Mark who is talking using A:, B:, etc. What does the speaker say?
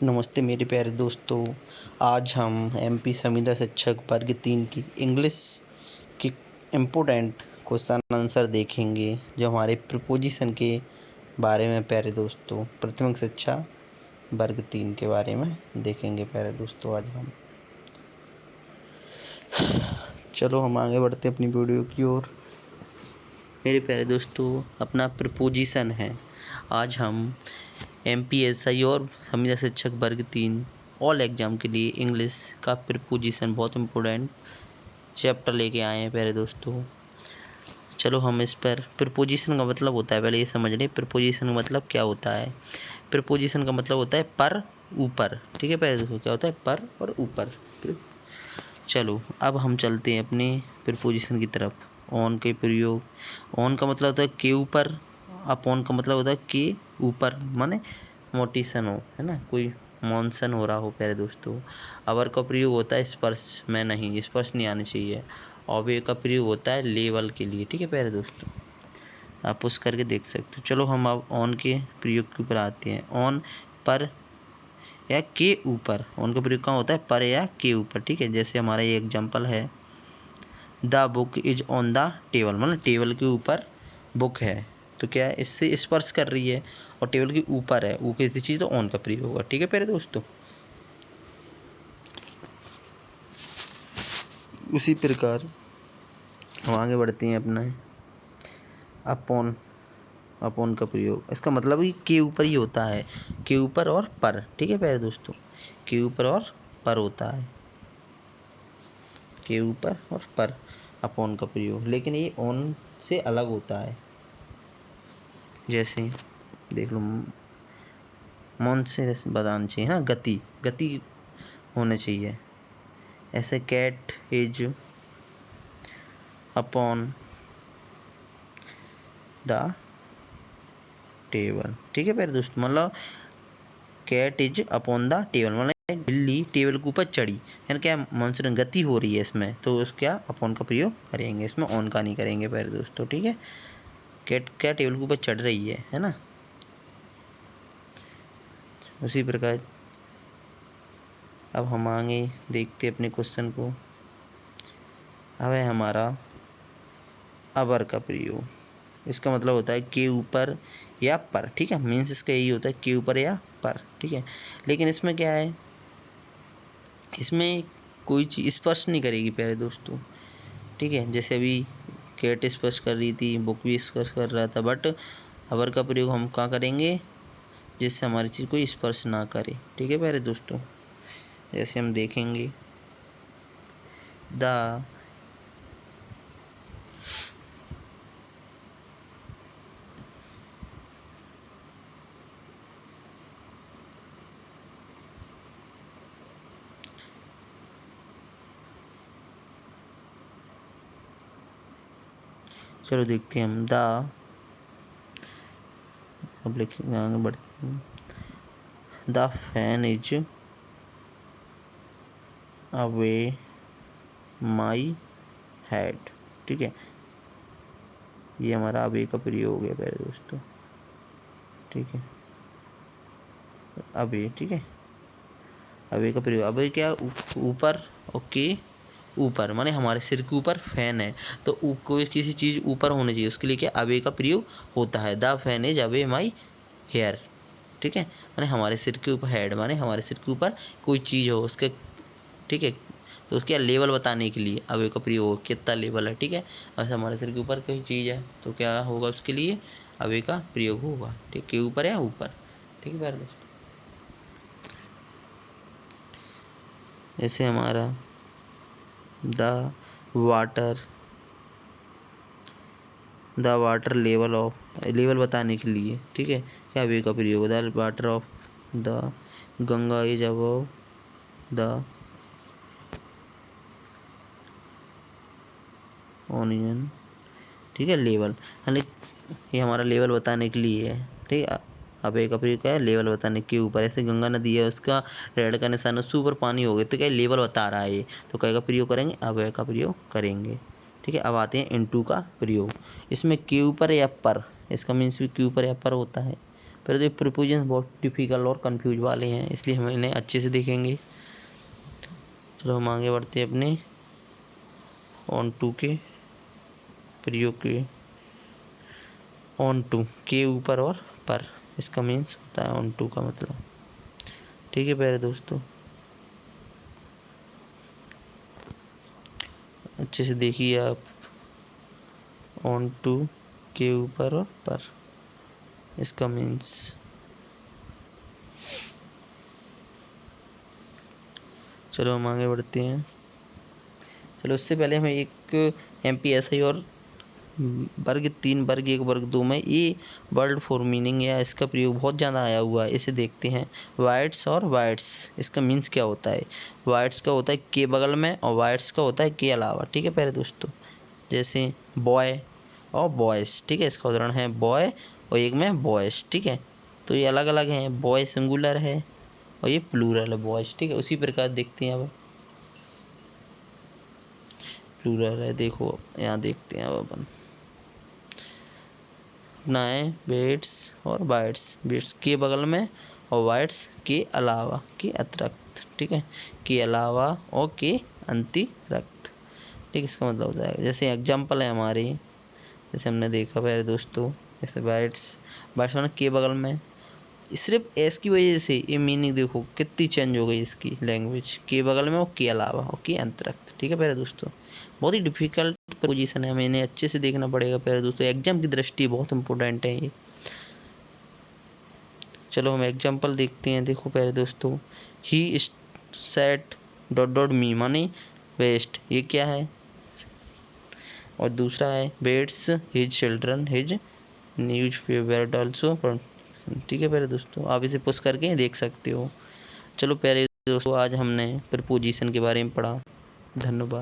A: नमस्ते मेरे प्यारे दोस्तों। आज हम एमपी संविदा शिक्षक वर्ग 3 की इंग्लिश की इम्पोर्टेंट क्वेश्चन आंसर देखेंगे जो हमारे प्रीपोजिशन के बारे में प्यारे दोस्तों प्राथमिक शिक्षा वर्ग 3 के बारे में देखेंगे प्यारे दोस्तों। आज हम चलो हम आगे बढ़ते अपनी वीडियो की ओर। मेरे प्यारे दोस्तों अपना प्रीपोजिशन है। आज हम एमपीएसआई और संविदा शिक्षक वर्ग 3 ऑल एग्जाम के लिए इंग्लिश का प्रीपोजिशन बहुत इम्पोर्टेंट चैप्टर लेके आए हैं प्यारे दोस्तों। चलो हम इस पर प्रीपोजिशन का मतलब होता है, पहले ये समझ लें प्रीपोजिशन का मतलब क्या होता है। प्रीपोजिशन का मतलब होता है पर, ऊपर। ठीक है प्यारे दोस्तों, क्या होता है पर और ऊपर। चलो अब हम चलते हैं अपने प्रीपोजिशन की तरफ। ऑन के प्रयोग। ऑन का मतलब होता है के ऊपर, अपॉन का मतलब होता है के ऊपर, माने मोटिशन हो, है ना, कोई मॉन्सन हो रहा हो प्यारे दोस्तों। अवर का प्रयोग होता है स्पर्श में, नहीं स्पर्श नहीं आनी चाहिए। ऑवे का प्रयोग होता है लेवल के लिए। ठीक है प्यारे दोस्तों, आप उस करके देख सकते हो। चलो हम अब ऑन के प्रयोग के ऊपर आते हैं। ऑन पर या के ऊपर। ऑन का प्रयोग कहाँ होता है, पर या के ऊपर। ठीक है, जैसे हमारा ये एग्जाम्पल है, the book is on the table, मतलब टेबल के ऊपर बुक है, तो क्या है, इससे स्पर्श कर रही है और टेबल के ऊपर है, वो किसी चीज़, तो ऑन का प्रयोग होगा। ठीक है प्यारे दोस्तों, उसी प्रकार हम आगे बढ़ते हैं अपना अपॉन। अपॉन का प्रयोग, इसका मतलब ही के ऊपर ही होता है, के ऊपर और पर। ठीक है प्यारे दोस्तों, के ऊपर और पर होता है, के ऊपर और पर अपॉन का प्रयोग, लेकिन ये ऑन से अलग होता है। जैसे देख लो, मौन से बदान चाहिए, हाँ, गति गति होने चाहिए। ऐसे cat is upon the table. ठीक है प्यारे दोस्तों, मतलब cat is upon the table, मतलब बिल्ली टेबल के ऊपर चढ़ी, यानी क्या मॉन्स्टर गति हो रही है इसमें, तो उस क्या अपॉन का प्रयोग करेंगे, इसमें ऑन का नहीं करेंगे प्यारे दोस्तों। ठीक है, कैट क्या टेबल के ऊपर चढ़ रही है ना। उसी प्रकार अब हम आगे देखते अपने क्वेश्चन को। अब है हमारा अवर का प्रयोग। इसका मतलब होता है के ऊपर या पर। ठीक है, मीन्स इसका यही होता है के ऊपर या पर। ठीक है, लेकिन इसमें क्या है, इसमें कोई चीज़ स्पर्श नहीं करेगी प्यारे दोस्तों। ठीक है, जैसे अभी कैट स्पर्श कर रही थी, बुक भी स्पर्श कर रहा था, बट अवर का प्रयोग हम कहाँ करेंगे, जिससे हमारी चीज़ कोई स्पर्श ना करे। ठीक है प्यारे दोस्तों, जैसे हम देखेंगे द चलो देखते हैं हम द, अब लिखेंगे आगे बढ़ते हैं। The fan is away my head. ठीक है, ये हमारा अवे का प्रयोग है प्यारे दोस्तों। ठीक है, अवे। ठीक है, अवे का प्रयोग, अवे क्या ऊपर, ओके ऊपर, माने हमारे सिर के ऊपर फैन है, तो कोई किसी चीज़ ऊपर होनी चाहिए, उसके लिए क्या अवे का प्रयोग होता है। The fan is away my hair. ठीक है, माने हमारे सिर के ऊपर, हेड माने हमारे सिर के ऊपर कोई चीज़ हो उसके। ठीक है, तो उसका लेवल बताने के लिए अवे का प्रयोग हो, कितना लेवल है। ठीक है, ऐसे हमारे सिर के ऊपर कोई चीज़ है तो क्या होगा, उसके लिए अवे का प्रयोग होगा। ठीक, के ऊपर या ऊपर। ठीक है प्यारे दोस्तों, जैसे हमारा the water, the water level of, level बताने के लिए। ठीक है, क्या वे का प्रयोग, the water of the Ganga is above the onion. ठीक है, लेवल, यानी ये हमारा लेवल बताने के लिए है। ठीक है, अबे का प्रयोग क्या है, लेवल बताने के ऊपर। ऐसे गंगा नदी है, उसका रेड का निशान, उससे ऊपर पानी हो गया, तो क्या लेवल बता रहा है ये, तो क्या का प्रयोग करेंगे, अबे का प्रयोग करेंगे। ठीक है, अब आते हैं इनटू का प्रयोग। इसमें के ऊपर या पर, इसका मीन्स भी के ऊपर या पर होता है, पर ये प्रीपोजिशन बहुत डिफिकल्ट और कंफ्यूज वाले हैं, इसलिए हम इन्हें अच्छे से देखेंगे। चलो हम आगे बढ़ते हैं अपने ऑन टू के प्रयोग के। ऑन टू के ऊपर और पर, इसका मीन्स होता है ऑन टू का मतलब। ठीक है प्यारे दोस्तों, अच्छे से देखिए आप। ऑन टू के ऊपर और पर, इसका मीन्स। चलो हम आगे बढ़ते हैं। चलो उससे पहले हमें एक MPSI और वर्ग 3 वर्ग 1 वर्ग 2 में ये वर्ड फॉर मीनिंग या इसका प्रयोग बहुत ज़्यादा आया हुआ है, इसे देखते हैं। वाइट्स और वाइट्स, इसका मीन्स क्या होता है। वाइट्स का होता है के बगल में और वाइट्स का होता है के अलावा। ठीक है प्यारे दोस्तों, जैसे बॉय और बॉयज़। ठीक है, इसका उदाहरण है बॉय और एक में बॉयज़। ठीक है, तो ये अलग अलग हैं, बॉय सिंगुलर है और ये प्लूरल है बॉयज़। ठीक है, उसी प्रकार देखते हैं अब प्लूरल है। देखो यहाँ देखते हैं अब अपन अपना है बेट्स और वाइट्स। बेट्स के बगल में और वाइट्स के अलावा, के अतिरिक्त। ठीक है, के अलावा और के अतिरिक्त। ठीक, इसका मतलब होता है, जैसे एग्जाम्पल है हमारे, जैसे हमने देखा पहले दोस्तों, जैसे वाइट्स वाइट्स में के बगल में, सिर्फ एस की वजह से ये मीनिंग देखो कितनी चेंज हो गई इसकी लैंग्वेज। के बगल में और के अलावा और के अतिरिक्त। ठीक है प्यारे दोस्तों, बहुत ही डिफिकल्ट पोजीशन है, हमें इन्हें अच्छे से देखना पड़ेगा प्यारे दोस्तों, एग्जाम की दृष्टि बहुत इंपॉर्टेंट है ये। चलो हम एग्जाम्पल देखते हैं। देखो प्यारे दोस्तों, he sat dot dot me माने वेस्ट, ये क्या है। और दूसरा है bets his children his news favourite also. ठीक है प्यारे दोस्तों, आप इसे पुश करके देख सकते हो। चलो प्यारे दोस्तों, आज हमने प्रीपोजिशन के बारे में पढ़ा। धन्यवाद।